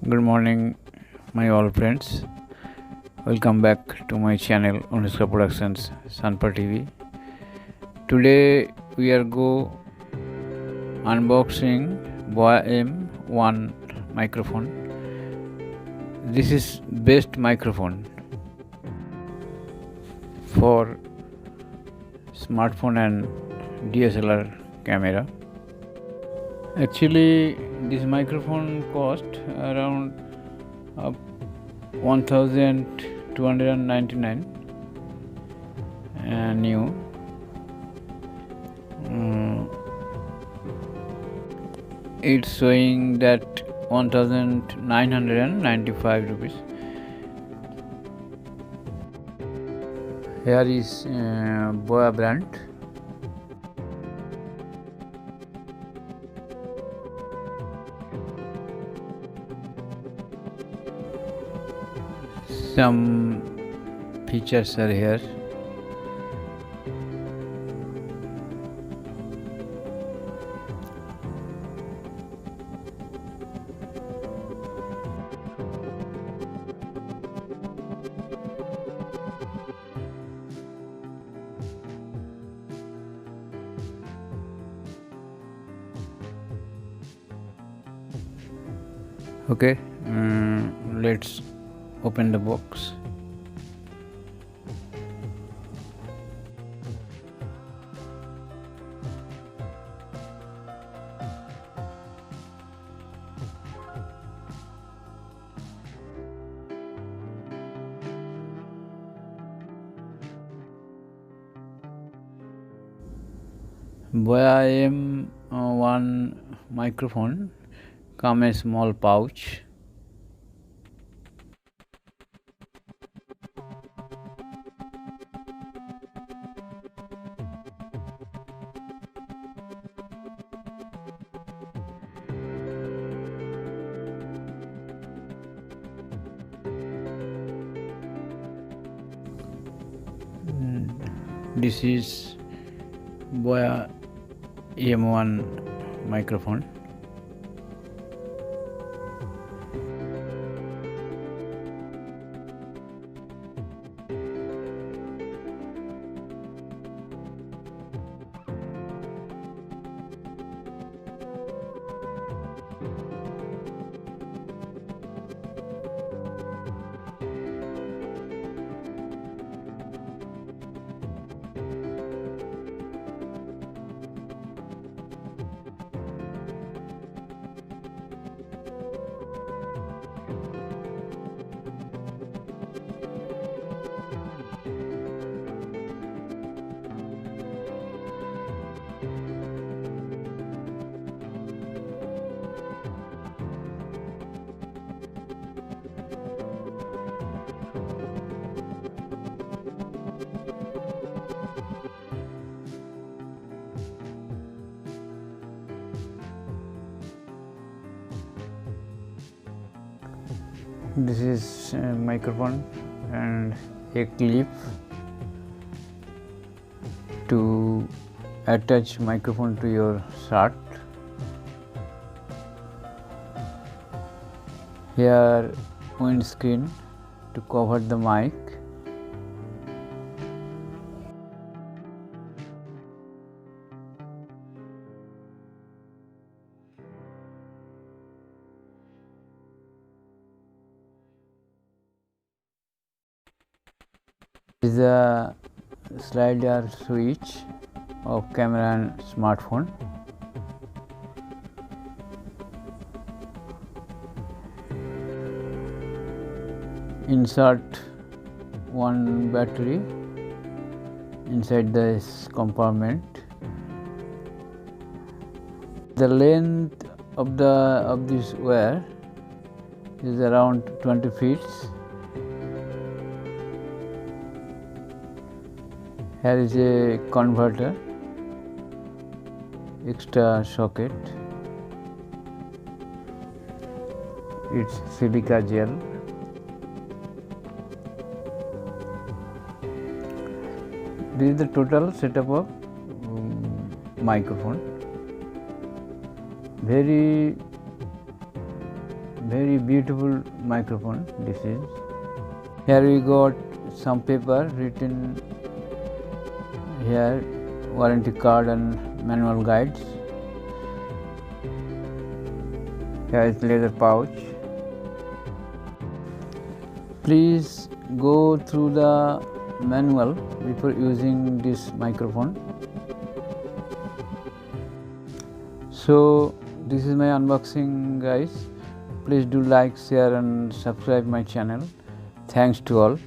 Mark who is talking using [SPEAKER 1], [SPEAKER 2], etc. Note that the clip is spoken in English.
[SPEAKER 1] Good morning, my all friends. Welcome back to my channel Unisca Productions Sanpa TV. Today we are go unboxing BOYA BY-M1 microphone. This is best microphone for smartphone and DSLR camera. Actually, this microphone cost around 1299 new. It's showing that 1995 rupees. Here is BOYA brand. Some features are here. Okay, let's open the box. BOYA BY-M1 microphone come a small pouch. This is BOYA BY-M1 microphone. This is a microphone and a clip to attach microphone to your shirt. Here windscreen to cover the mic. This is a slider switch of camera and smartphone. Insert one battery inside this compartment. The length of this wire is around 20 feet. Here is a converter, extra socket. It's silica gel. This is the total setup of microphone. Very very beautiful microphone. This is. Here we got some paper written here, warranty card and manual guides. Here is leather pouch. Please go through the manual before using this microphone. So this is my unboxing, guys. Please do like, share and subscribe my channel. Thanks to all.